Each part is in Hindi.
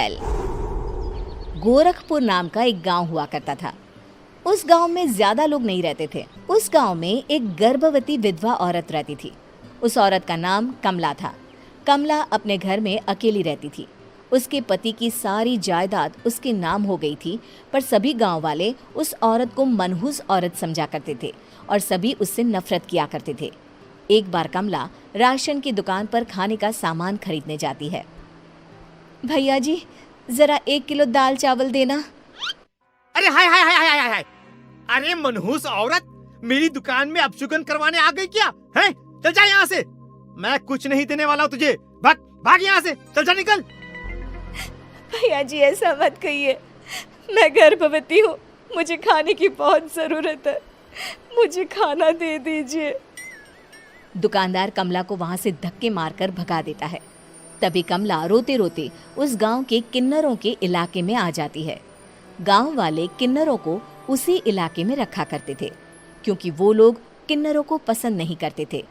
एल गोरखपुर नाम का एक गांव हुआ करता था। उस गांव में ज्यादा लोग नहीं रहते थे। उस गांव में एक गर्भवती विधवा औरत रहती थी। उस औरत का नाम कमला था। कमला अपने घर में अकेली रहती थी। उसके पति की सारी जायदाद उसके नाम हो गई थी, पर सभी गांव वाले उस औरत को मनहूस औरत समझा करते थे और सभी उससे नफरत किया करते थे। एक बार कमला राशन की दुकान पर खाने का सामान खरीदने जाती है। भैया जी, जरा 1 किलो दाल चावल देना। अरे हाय हाय हाय हाय हाय हाय! अरे मनहूस औरत, मेरी दुकान में अपशुगन करवाने आ गई क्या? हैं? चल जा यहाँ से। मैं कुछ नहीं देने वाला हूँ तुझे। भाग भाग यहाँ से, चल जा, निकल। भैया जी, ऐसा मत कहिए। मैं गर्भवती हूँ, मुझे खाने की बहुत ज़रूरत है। मुझे खाना दे दीजिए। दुकानदार कमला को वहाँ से धक्के मारकर भगा देता है। तभी कमला रोते रोते उस गांव के किन्नरों के इलाके में आ जाती है। गांव वाले किन्नरों को उसी इलाके में रखा करते थे, क्योंकि वो लोग किन्नरों को पसंद नहीं करते थे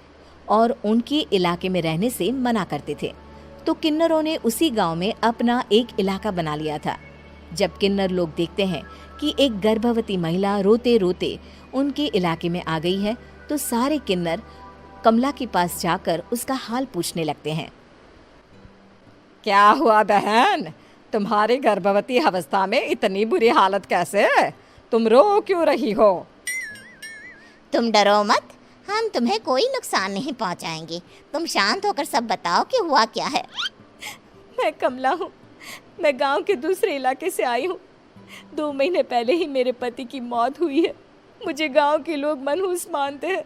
और उनके इलाके में रहने से मना करते थे। तो किन्नरों ने उसी गांव में अपना एक इलाका बना लिया था। जब किन्नर लोग देखते हैं कि एक गर्भवती महिला रोते रोते उनके इलाके में आ गई है, तो सारे किन्नर कमला के पास जाकर उसका हाल पूछने लगते हैं। क्या हुआ बहन, तुम्हारी गर्भवती अवस्था में इतनी बुरी हालत कैसे है? तुम रो क्यों रही हो? तुम डरो मत, हम तुम्हें कोई नुकसान नहीं पहुंचाएंगे। तुम शांत होकर सब बताओ कि हुआ क्या है। मैं कमला हूँ। मैं गांव के दूसरे इलाके से आई हूँ। 2 महीने पहले ही मेरे पति की मौत हुई है। मुझे गांव के लोग मनहूस मानते हैं,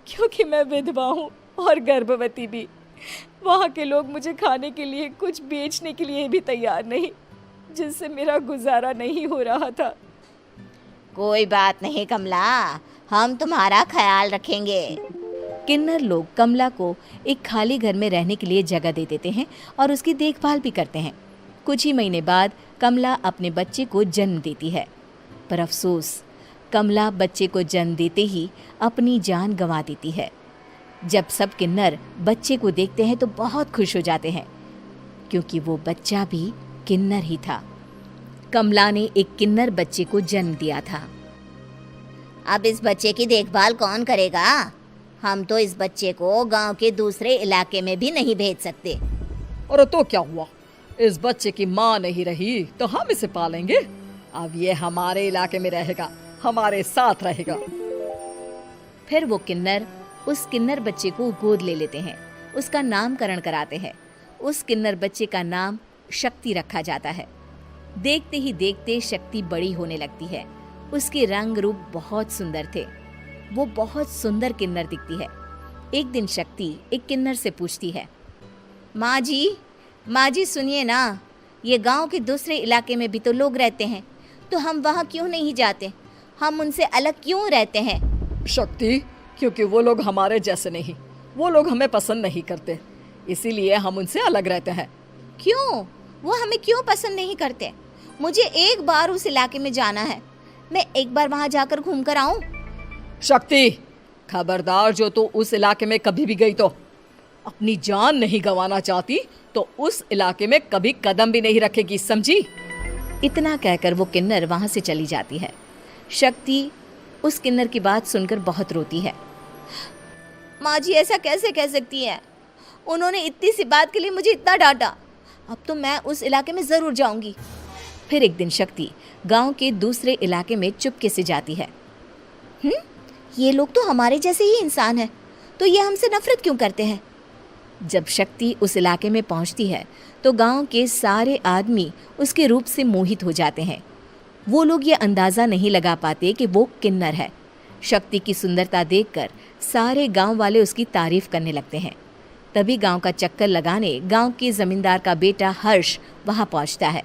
क्योंकि मैं विधवा हूँ और गर्भवती भी। वहाँ के लोग मुझे खाने के लिए कुछ बेचने के लिए भी तैयार नहीं, जिससे मेरा गुजारा नहीं हो रहा था। कोई बात नहीं कमला, हम तुम्हारा ख्याल रखेंगे। किन्नर लोग कमला को एक खाली घर में रहने के लिए जगह दे देते हैं और उसकी देखभाल भी करते हैं। कुछ ही महीने बाद कमला अपने बच्चे को जन्म देती है, पर अफसोस, कमला बच्चे को जन्म देते ही अपनी जान गंवा देती है। जब सब किन्नर बच्चे को देखते हैं तो बहुत खुश हो जाते हैं, क्योंकि वो बच्चा भी किन्नर ही था। कमला ने एक किन्नर बच्चे को जन्म दिया था। अब इस बच्चे की देखभाल कौन करेगा? हम तो इस बच्चे को गांव के दूसरे इलाके में भी नहीं भेज सकते। और तो क्या हुआ, इस बच्चे की माँ नहीं रही तो हम इसे पालेंगे। अब ये हमारे इलाके में रहेगा, हमारे साथ रहेगा। फिर वो किन्नर उस किन्नर बच्चे को गोद ले लेते हैं, उसका नामकरण कराते हैं। उस किन्नर बच्चे का नाम शक्ति रखा जाता है। देखते ही देखते शक्ति बड़ी होने लगती है। उसके रंग रूप बहुत सुंदर थे। वो बहुत सुंदर किन्नर दिखती है। एक दिन शक्ति एक किन्नर से पूछती है, माँ जी सुनिए ना, ये गांव के दूसरे इलाके में भी तो लोग रहते हैं, तो हम वहाँ क्यों नहीं जाते? हम उनसे अलग क्यों रहते हैं? शक्ति, क्योंकि वो लोग हमारे जैसे नहीं, वो लोग हमें पसंद नहीं करते, इसीलिए हम उनसे अलग रहते हैं। क्यों? वो हमें क्यों पसंद नहीं करते? मुझे एक बार उस इलाके में जाना है। मैं एक बार वहाँ जाकर घूम कर आऊँ। शक्ति, खबरदार, जो तू उस इलाके में कभी भी गई तो अपनी जान नहीं गंवाना चाहती तो उस इलाके में कभी कदम भी नहीं रखेगी, समझी? इतना कहकर वो किन्नर वहाँ से चली जाती है। शक्ति उस किन्नर की बात सुनकर बहुत रोती है। माँ जी, ऐसा कैसे कह सकती हैं? उन्होंने इतनी सी बात के लिए मुझे इतना डांटा। अब तो मैं उस इलाके में ज़रूर जाऊंगी। फिर एक दिन शक्ति गांव के दूसरे इलाके में चुपके से जाती है। ये लोग तो हमारे जैसे ही इंसान हैं, तो ये हमसे नफरत क्यों करते हैं? जब शक्ति उस इलाके में पहुंचती है तो गांव के सारे आदमी उसके रूप से मोहित हो जाते हैं। वो लोग ये अंदाज़ा नहीं लगा पाते कि वो किन्नर है। शक्ति की सुंदरता देखकर सारे गांव वाले उसकी तारीफ करने लगते हैं। तभी गांव का चक्कर लगाने गांव के जमींदार का बेटा हर्ष वहां पहुंचता है।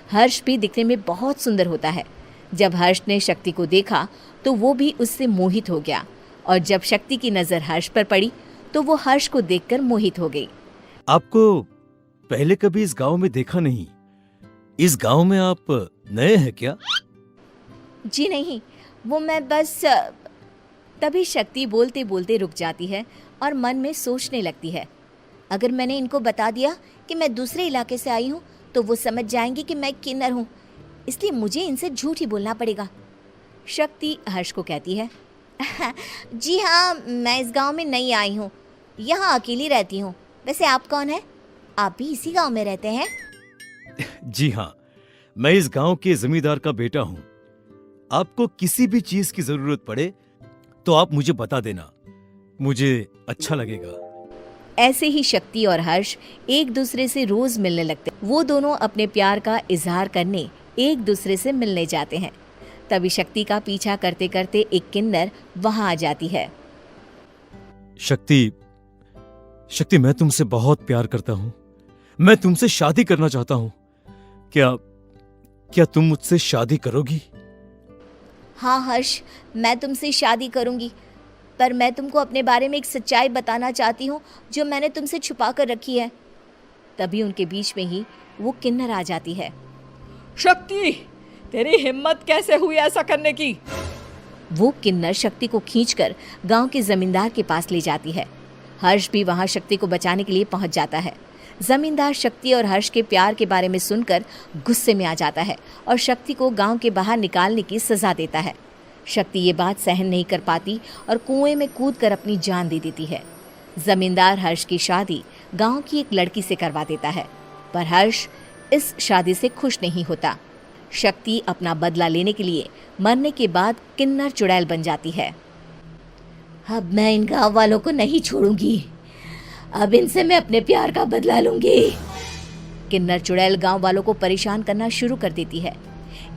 हर्ष भी दिखने में बहुत सुंदर होता है। जब हर्ष ने शक्ति को देखा तो वो भी उससे मोहित हो गया, और जब शक्ति की नज़र हर्ष पर पड़ी तो वो हर्ष को देखकर मोहित हो गई। आपको पहले कभी इस गांव में देखा नहीं। इस गांव में आप नए हैं क्या? जी नहीं, वो मैं बस। तभी शक्ति बोलते बोलते रुक जाती है और मन में सोचने लगती है, अगर मैंने इनको बता दिया कि मैं दूसरे इलाके से आई हूँ तो वो समझ जाएंगे कि मैं किन्नर हूँ, इसलिए मुझे इनसे झूठ ही बोलना पड़ेगा। शक्ति हर्ष को कहती है, जी हाँ, मैं इस गांव में नई आई हूँ, यहाँ अकेली रहती हूँ। वैसे आप कौन है? आप भी इसी गांव में रहते हैं? जी हाँ, मैं इस गांव के जमींदार का बेटा हूँ। आपको किसी भी चीज की जरूरत पड़े तो आप मुझे बता देना, मुझे अच्छा लगेगा। ऐसे ही शक्ति और हर्ष एक दूसरे से रोज मिलने लगते। वो दोनों अपने प्यार का इजहार करने एक दूसरे से मिलने जाते हैं। तभी शक्ति का पीछा करते करते एक किन्नर वहां आ जाती है। शक्ति, शक्ति, मैं तुमसे बहुत प्यार करता हूँ। मैं तुमसे शादी करना चाहता हूँ। क्या तुम मुझसे शादी करोगी? हाँ हर्ष, मैं तुमसे शादी करूँगी, पर मैं तुमको अपने बारे में एक सच्चाई बताना चाहती हूँ जो मैंने तुमसे छुपा कर रखी है। तभी उनके बीच में ही वो किन्नर आ जाती है। शक्ति, तेरी हिम्मत कैसे हुई ऐसा करने की? वो किन्नर शक्ति को खींचकर गांव के जमींदार के पास ले जाती है। हर्ष भी वहां शक्ति को बचाने के लिए पहुंच जाता है। जमींदार शक्ति और हर्ष के प्यार के बारे में सुनकर गुस्से में आ जाता है और शक्ति को गांव के बाहर निकालने की सजा देता है। शक्ति ये बात सहन नहीं कर पाती और कुएं में कूदकर अपनी जान दे देती है। जमींदार हर्ष की शादी गांव की एक लड़की से करवा देता है, पर हर्ष इस शादी से खुश नहीं होता। शक्ति अपना बदला लेने के लिए मरने के बाद किन्नर चुड़ैल बन जाती है। अब मैं इन गाँव वालों को नहीं छोड़ूंगी, अब इनसे मैं अपने प्यार का बदला लूंगी। किन्नर चुड़ैल गांव वालों को परेशान करना शुरू कर देती है।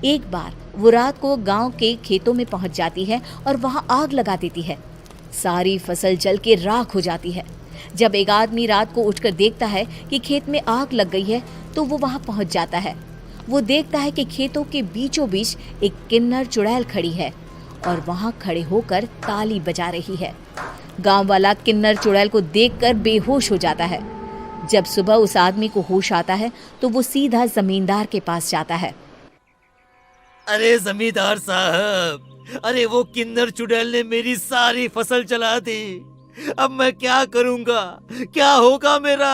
एक बार वो रात को गांव के खेतों में पहुंच जाती है और वहां आग लगा देती है। सारी फसल जल के राख हो जाती है। जब एक आदमी रात को उठकर देखता है कि खेत में आग लग गई है तो वो वहां पहुंच जाता है। वो देखता है कि खेतों के बीचों बीच एक किन्नर चुड़ैल खड़ी है और वहां खड़े होकर ताली बजा रही है। गांव वाला किन्नर चुड़ैल को देखकर बेहोश हो जाता है। जब सुबह उस आदमी को होश आता है तो वो सीधा जमींदार के पास जाता है। अरे जमींदार साहब, अरे वो किन्नर चुड़ैल ने मेरी सारी फसल जला दी। अब मैं क्या करूंगा? क्या होगा मेरा?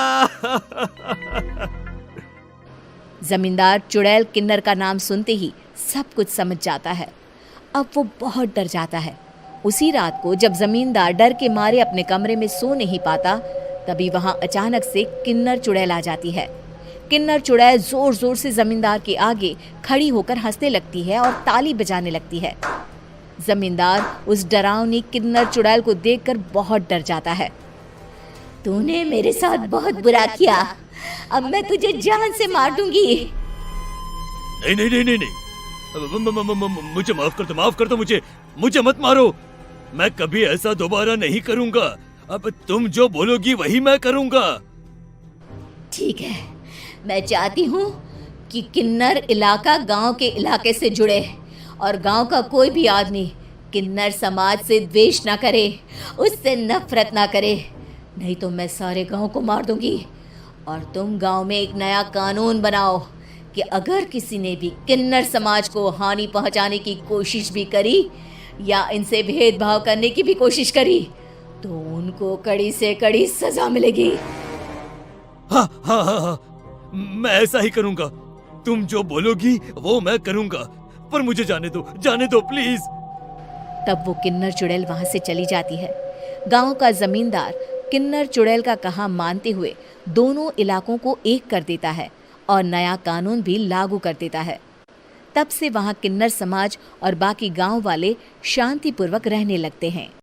जमींदार चुड़ैल किन्नर का नाम सुनते ही सब कुछ समझ जाता है। अब वो बहुत डर जाता है। उसी रात को जब जमींदार डर के मारे अपने कमरे में सो नहीं पाता, तभी वहां अचानक से किन्नर चुड़ैल आ जाती है। किन्नर चुड़ैल जोर जोर से जमींदार के आगे खड़ी होकर हंसने लगती है और ताली बजाने लगती है। जमींदार उस डरावनी किन्नर चुड़ैल को देखकर बहुत डर जाता है। तूने मेरे साथ बहुत बुरा किया, अब मैं तुझे जान से मार दूंगी। नहीं नहीं नहीं नहीं नहीं, मुझे माफ कर दो, मुझे मत मारो। मैं कभी ऐसा दोबारा नहीं करूंगा। अब तुम जो बोलोगी वही मैं करूंगा। ठीक है, मैं चाहती हूँ कि किन्नर इलाका गांव के इलाके से जुड़े और गांव का कोई भी आदमी किन्नर समाज से द्वेष ना करे, उससे नफरत ना करे, नहीं तो मैं सारे गांव को मार दूंगी। और तुम गांव में एक नया कानून बनाओ कि अगर किसी ने भी किन्नर समाज को हानि पहुंचाने की कोशिश भी करी या इनसे भेदभाव करने की भी कोशिश करी तो उनको कड़ी से कड़ी सजा मिलेगी। हाँ हाँ हाँ हाँ, मैं ऐसा ही करूंगा। तुम जो बोलोगी वो मैं करूंगा, पर मुझे जाने दो प्लीज। तब वो किन्नर चुड़ैल वहां से चली जाती है। गांव का जमींदार किन्नर चुड़ैल का कहा मानते हुए दोनों इलाकों को एक कर देता है और नया कानून भी लागू कर देता है। तब से वहां किन्नर समाज और बाकी गांव वाले शांतिपूर्वक रहने लगते हैं।